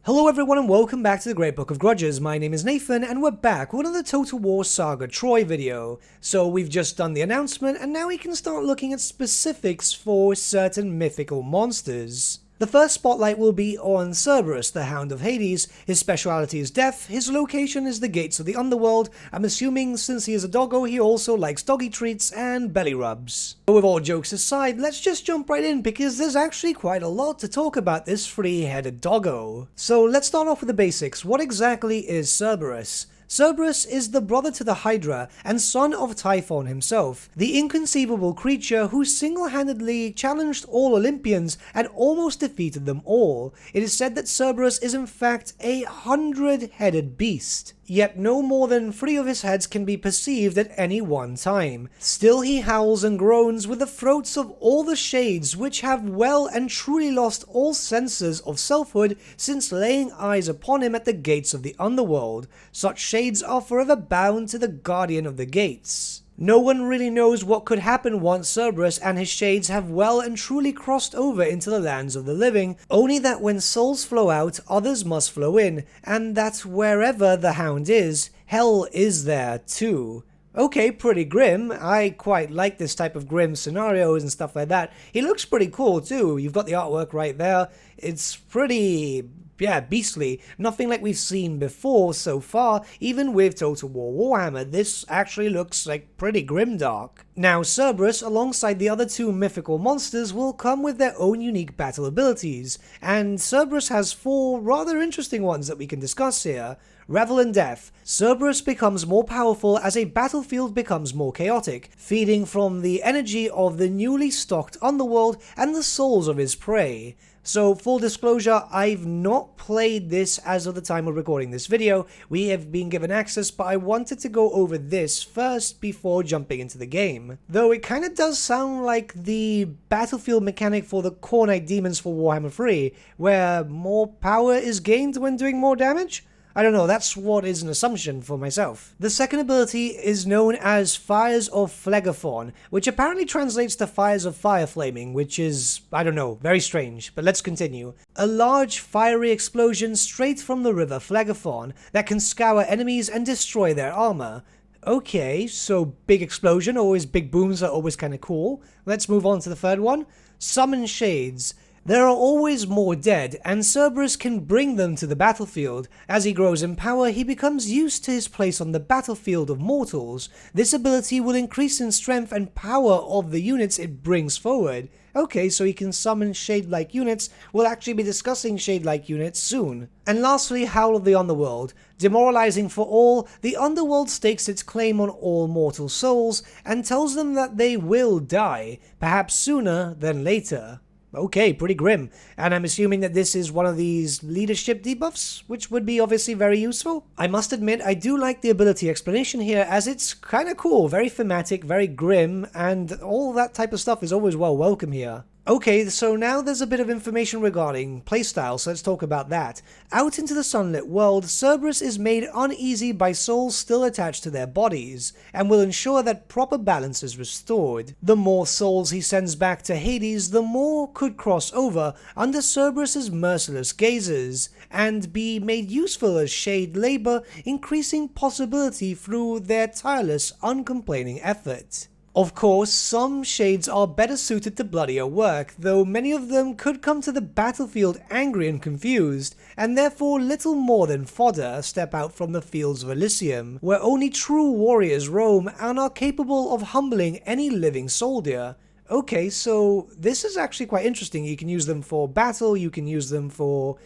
Hello everyone and welcome back to the Great Book of Grudges. My name is Nathan and we're back with another Total War Saga Troy video. So we've just done the announcement and now we can start looking at specifics for certain mythical monsters. The first spotlight will be on Cerberus, the Hound of Hades. His speciality is death, his location is the gates of the underworld. I'm assuming since he is a doggo he also likes doggy treats and belly rubs. But with all jokes aside, let's just jump right in because there's actually quite a lot to talk about this three-headed doggo. So let's start off with the basics. What exactly is Cerberus? Cerberus is the brother to the Hydra and son of Typhon himself, the inconceivable creature who single-handedly challenged all Olympians and almost defeated them all. It is said that Cerberus is in fact a 100-headed beast. Yet no more than 3 of his heads can be perceived at any one time. Still he howls and groans with the throats of all the shades which have well and truly lost all senses of selfhood since laying eyes upon him at the gates of the underworld. Such shades are forever bound to the guardian of the gates. No one really knows what could happen once Cerberus and his shades have well and truly crossed over into the lands of the living, only that when souls flow out, others must flow in, and that wherever the Hound is, hell is there too. Okay, pretty grim. I quite like this type of grim scenarios and stuff like that. He looks pretty cool too. You've got the artwork right there. It's pretty... beastly. Nothing like we've seen before so far. Even with Total War Warhammer, this actually looks like pretty grimdark. Now, Cerberus, alongside the other 2 mythical monsters, will come with their own unique battle abilities, and Cerberus has 4 rather interesting ones that we can discuss here. Revel in Death. Cerberus becomes more powerful as a battlefield becomes more chaotic, feeding from the energy of the newly stocked underworld and the souls of his prey. So, full disclosure, I've not played this as of the time of recording this video. We have been given access, but I wanted to go over this first before jumping into the game. Though it kinda does sound like the battlefield mechanic for the Core Knight Demons for Warhammer 3, where more power is gained when doing more damage? I don't know, that's what is an assumption for myself. The second ability is known as Fires of Phlegathon, which apparently translates to Fires of Fire Flaming, which is, I don't know, very strange, but let's continue. A large fiery explosion straight from the river Phlegathon that can scour enemies and destroy their armor. Okay, so big explosion, always big booms are always kinda cool. Let's move on to the third one. Summon Shades. There are always more dead, and Cerberus can bring them to the battlefield. As he grows in power, he becomes used to his place on the battlefield of mortals. This ability will increase in strength and power of the units it brings forward. Okay, so he can summon Shade-like units. We'll actually be discussing Shade-like units soon. And lastly, Howl of the Underworld. Demoralizing for all, the Underworld stakes its claim on all mortal souls and tells them that they will die, perhaps sooner than later. Okay, pretty grim. And I'm assuming that this is one of these leadership debuffs, which would be obviously very useful. I must admit, I do like the ability explanation here, as it's kinda cool, very thematic, very grim, and all that type of stuff is always well welcome here. Okay, so now there's a bit of information regarding playstyle, so let's talk about that. Out into the sunlit world, Cerberus is made uneasy by souls still attached to their bodies, and will ensure that proper balance is restored. The more souls he sends back to Hades, the more could cross over under Cerberus's merciless gazes, and be made useful as shade labor, increasing possibility through their tireless, uncomplaining effort. Of course, some shades are better suited to bloodier work, though many of them could come to the battlefield angry and confused, and therefore little more than fodder step out from the fields of Elysium, where only true warriors roam and are capable of humbling any living soldier. Okay, so this is actually quite interesting. You can use them for battle, you can use them for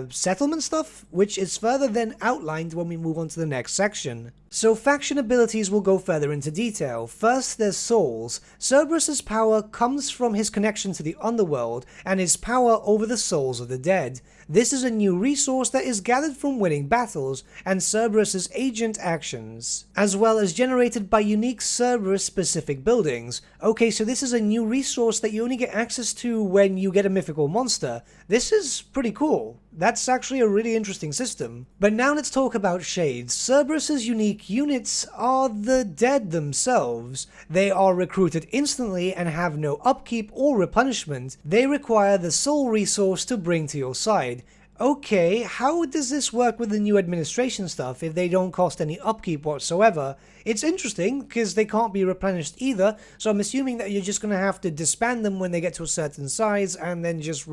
settlement stuff, which is further then outlined when we move on to the next section. So faction abilities will go further into detail. First, there's souls. Cerberus's power comes from his connection to the underworld and his power over the souls of the dead. This is a new resource that is gathered from winning battles and Cerberus's agent actions, as well as generated by unique Cerberus-specific buildings. Okay, so this is a new resource that you only get access to when you get a mythical monster. This is pretty cool. That's actually a really interesting system. But now let's talk about shades. Cerberus's unique units are the dead themselves. They are recruited instantly and have no upkeep or replenishment. They require the soul resource to bring to your side. Okay, how does this work with the new administration stuff if they don't cost any upkeep whatsoever? It's interesting because they can't be replenished either, so I'm assuming that you're just going to have to disband them when they get to a certain size and then just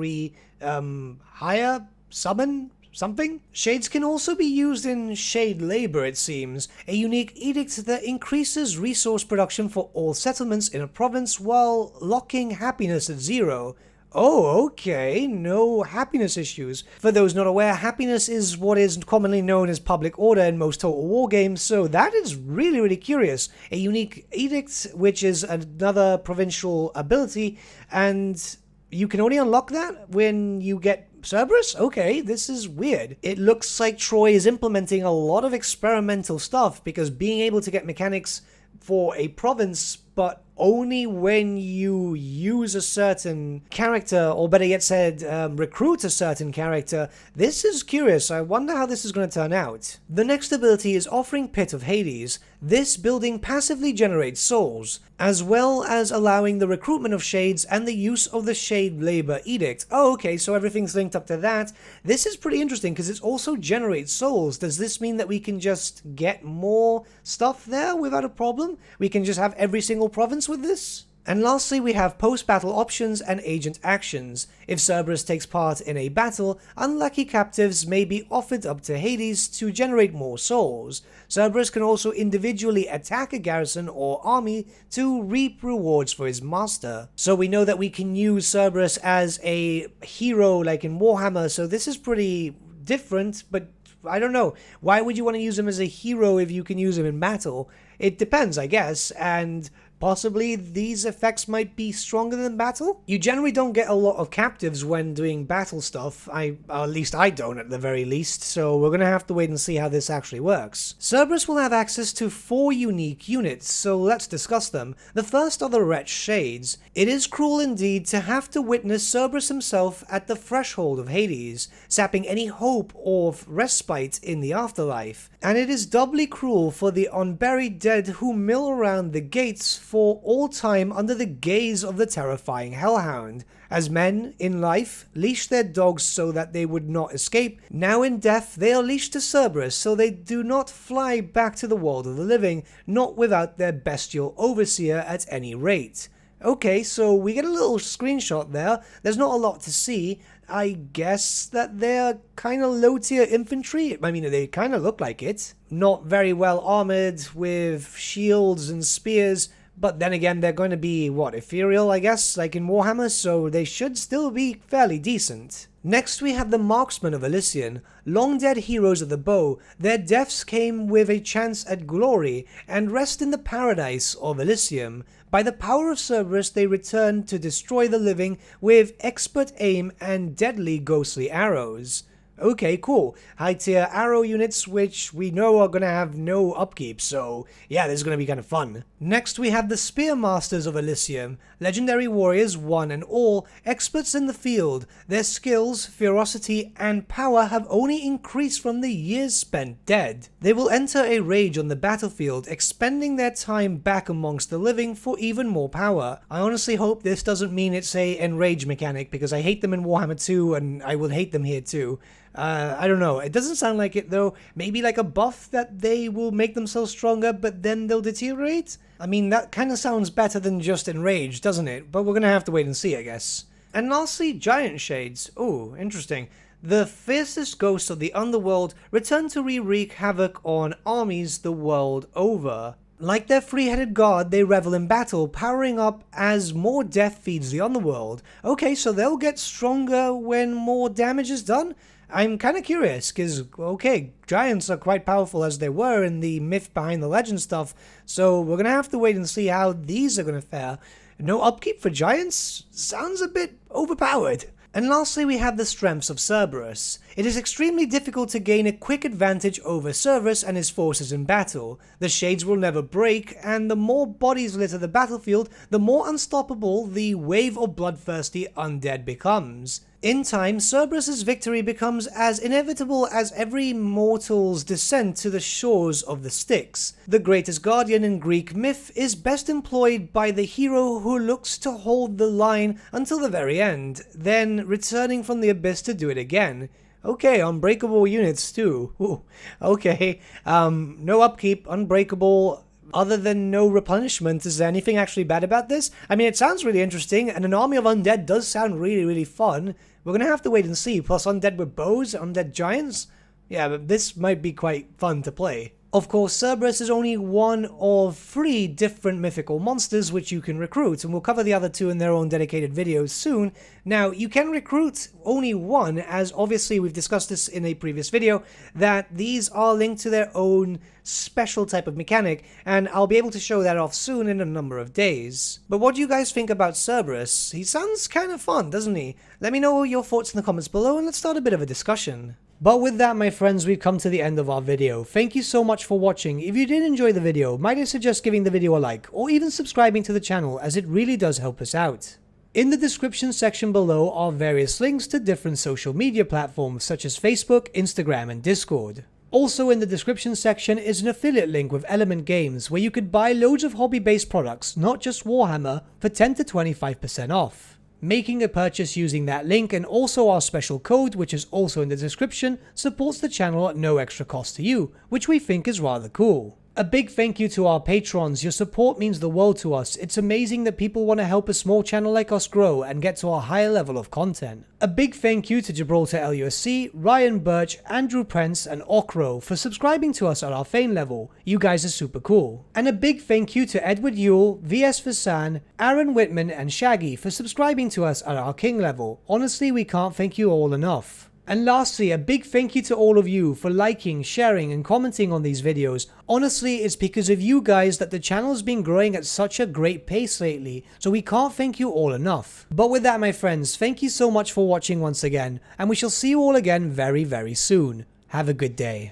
hire, summon, something? Shades can also be used in shade labor, it seems, a unique edict that increases resource production for all settlements in a province while locking happiness at 0. Oh, okay, no happiness issues. For those not aware, happiness is what is commonly known as public order in most Total War games, so that is really, really curious. A unique edict, which is another provincial ability, and you can only unlock that when you get Cerberus? Okay, this is weird. It looks like Troy is implementing a lot of experimental stuff, because being able to get mechanics for a province, but only when you use a certain character, or better yet said, recruit a certain character. This is curious. I wonder how this is going to turn out. The next ability is Offering Pit of Hades. This building passively generates souls, as well as allowing the recruitment of shades and the use of the Shade Labor Edict. Oh, okay, so everything's linked up to that. This is pretty interesting because it also generates souls. Does this mean that we can just get more stuff there without a problem? We can just have every single province with this? And lastly, we have post-battle options and agent actions. If Cerberus takes part in a battle, unlucky captives may be offered up to Hades to generate more souls. Cerberus can also individually attack a garrison or army to reap rewards for his master. So we know that we can use Cerberus as a hero like in Warhammer, so this is pretty different, but I don't know. Why would you want to use him as a hero if you can use him in battle? It depends, I guess, and possibly these effects might be stronger than battle? You generally don't get a lot of captives when doing battle stuff, at least I don't at the very least, so we're gonna have to wait and see how this actually works. Cerberus will have access to 4 unique units, so let's discuss them. The first are the Wretch Shades. It is cruel indeed to have to witness Cerberus himself at the threshold of Hades, sapping any hope of respite in the afterlife. And it is doubly cruel for the unburied dead who mill around the gates for all time under the gaze of the terrifying hellhound. As men, in life, leash their dogs so that they would not escape, now in death they are leashed to Cerberus so they do not fly back to the world of the living, not without their bestial overseer at any rate. Okay, so we get a little screenshot there. There's not a lot to see. I guess that they're kind of low-tier infantry. I mean, they kind of look like it. Not very well armored with shields and spears, but then again, they're going to be, ethereal, I guess, like in Warhammer, so they should still be fairly decent. Next, we have the Marksmen of Elysian, long-dead heroes of the bow. Their deaths came with a chance at glory, and rest in the paradise of Elysium. By the power of Cerberus, they return to destroy the living with expert aim and deadly ghostly arrows. Okay, cool. High-tier arrow units, which we know are going to have no upkeep, so yeah, this is going to be kind of fun. Next, we have the Spearmasters of Elysium, legendary warriors one and all, experts in the field. Their skills, ferocity, and power have only increased from the years spent dead. They will enter a rage on the battlefield, expending their time back amongst the living for even more power. I honestly hope this doesn't mean it's a enrage mechanic, because I hate them in Warhammer 2, and I will hate them here too. I don't know. It doesn't sound like it, though. Maybe like a buff that they will make themselves stronger, but then they'll deteriorate? I mean, that kind of sounds better than just Enrage, doesn't it? But we're gonna have to wait and see, I guess. And lastly, Giant Shades. Ooh, interesting. The fiercest ghosts of the underworld return to wreak havoc on armies the world over. Like their three-headed god, they revel in battle, powering up as more death feeds the underworld. Okay, so they'll get stronger when more damage is done? I'm kind of curious, because, okay, giants are quite powerful as they were in the myth behind the legend stuff, so we're going to have to wait and see how these are going to fare. No upkeep for giants? Sounds a bit overpowered. And lastly, we have the strengths of Cerberus. It is extremely difficult to gain a quick advantage over Cerberus and his forces in battle. The shades will never break, and the more bodies litter the battlefield, the more unstoppable the wave of bloodthirsty undead becomes. In time, Cerberus's victory becomes as inevitable as every mortal's descent to the shores of the Styx. The greatest guardian in Greek myth is best employed by the hero who looks to hold the line until the very end, then returning from the abyss to do it again. Okay, unbreakable units too. Ooh, okay. No upkeep, unbreakable. Other than no replenishment, is there anything actually bad about this? I mean, it sounds really interesting, and an army of undead does sound really, really fun. We're gonna have to wait and see. Plus undead with bows, undead giants? Yeah, but this might be quite fun to play. Of course, Cerberus is only one of 3 different mythical monsters which you can recruit, and we'll cover the other 2 in their own dedicated videos soon. Now, you can recruit only 1, as obviously we've discussed this in a previous video, that these are linked to their own special type of mechanic, and I'll be able to show that off soon in a number of days. But what do you guys think about Cerberus? He sounds kind of fun, doesn't he? Let me know your thoughts in the comments below, and let's start a bit of a discussion. But with that, my friends, we've come to the end of our video. Thank you so much for watching. If you did enjoy the video, might I suggest giving the video a like, or even subscribing to the channel, as it really does help us out. In the description section below are various links to different social media platforms such as Facebook, Instagram, and Discord. Also in the description section is an affiliate link with Element Games where you could buy loads of hobby-based products, not just Warhammer, for 10 to 25% off. Making a purchase using that link and also our special code, which is also in the description, supports the channel at no extra cost to you, which we think is rather cool. A big thank you to our patrons. Your support means the world to us. It's amazing that people want to help a small channel like us grow and get to a higher level of content. A big thank you to Gibraltar LUSC, Ryan Bertsche, Andrew Prince, and Okro for subscribing to us at our Fane level. You guys are super cool. And a big thank you to Edward Yule, VS Vasan, Aaron Whitman, and Shaggy for subscribing to us at our King level. Honestly, we can't thank you all enough. And lastly, a big thank you to all of you for liking, sharing, and commenting on these videos. Honestly, it's because of you guys that the channel's been growing at such a great pace lately, so we can't thank you all enough. But with that, my friends, thank you so much for watching once again, and we shall see you all again very, very soon. Have a good day.